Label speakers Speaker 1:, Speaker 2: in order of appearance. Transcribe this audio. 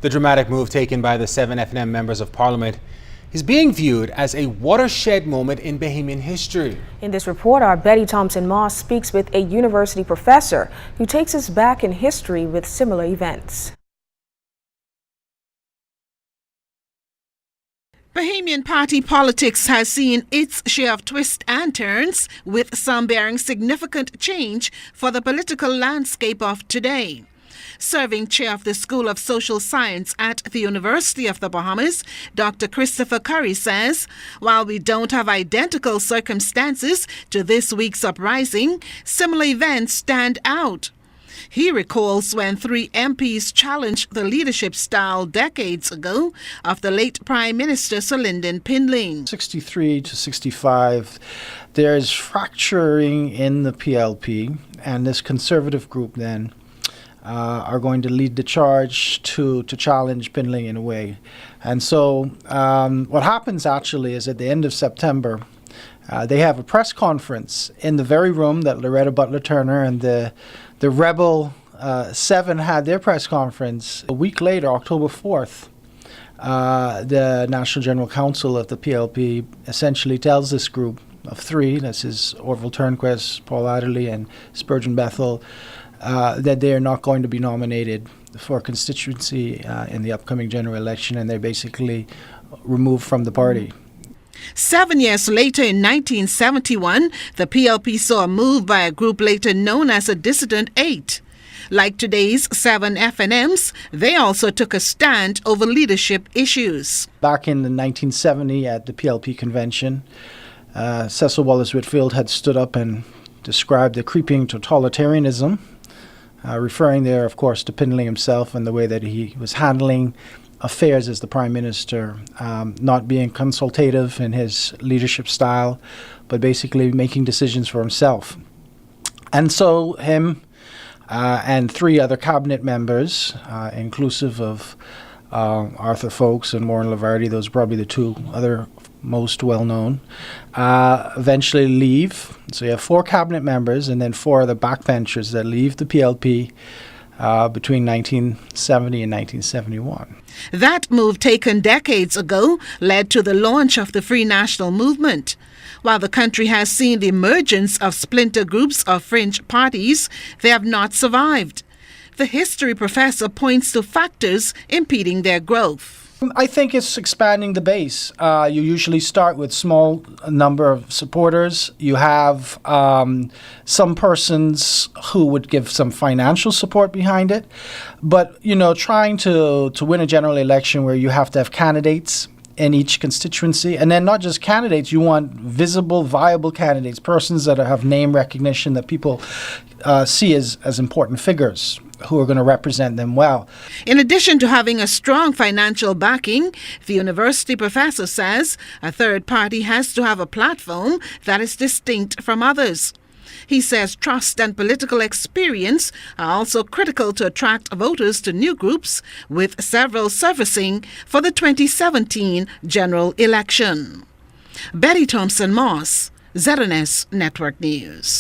Speaker 1: The dramatic move taken by the 7 F.N.M members of parliament is being viewed as a watershed moment in Bahamian history.
Speaker 2: In this report, our Betty Thompson-Moss speaks with a university professor who takes us back in history with similar events.
Speaker 3: Bahamian party politics has seen its share of twists and turns, with some bearing significant change for the political landscape of today. Serving chair of the School of Social Science at the University of the Bahamas, Dr. Christopher Curry says, while we don't have identical circumstances to this week's uprising, similar events stand out. He recalls when 3 MPs challenged the leadership style decades ago of the late Prime Minister Sir Lyndon Pindling.
Speaker 4: 63 to 65, there is fracturing in the PLP, and this conservative group then are going to lead the charge to challenge Pindling in a way. And so what happens actually is at the end of September, they have a press conference in the very room that Loretta Butler Turner and the Rebel 7 had their press conference. A week later, October 4th, the National General Council of the PLP essentially tells this group of 3, this is Orville Turnquest, Paul Adderley, and Spurgeon Bethel, that they are not going to be nominated for constituency in the upcoming general election, and they're basically removed from the party.
Speaker 3: 7 years later, in 1971, the PLP saw a move by a group later known as a Dissident 8. Like today's 7 F.N.Ms, they also took a stand over leadership issues.
Speaker 4: Back in 1970 at the PLP convention, Cecil Wallace Whitfield had stood up and described the creeping totalitarianism, referring there, of course, to Pindling himself and the way that he was handling affairs as the Prime Minister, not being consultative in his leadership style, but basically making decisions for himself. And so him and 3 other cabinet members, inclusive of Arthur Folkes and Warren Lavardy, those are probably the 2 other most well-known, eventually leave. So you have 4 cabinet members and then 4 other backbenchers that leave the PLP between 1970 and 1971.
Speaker 3: That move, taken decades ago, led to the launch of the Free National Movement. While the country has seen the emergence of splinter groups of fringe parties, they have not survived. The history professor points to factors impeding their growth.
Speaker 4: I think it's expanding the base. You usually start with small number of supporters. You have some persons who would give some financial support behind it. But, you know, trying to win a general election where you have to have candidates in each constituency, and then not just candidates, you want visible, viable candidates, persons that have name recognition that people see as important figures who are going to represent them well.
Speaker 3: In addition to having a strong financial backing, the university professor says a third party has to have a platform that is distinct from others. He says trust and political experience are also critical to attract voters to new groups, with several surfacing for the 2017 general election. Betty Thompson-Moss, ZNS Network News.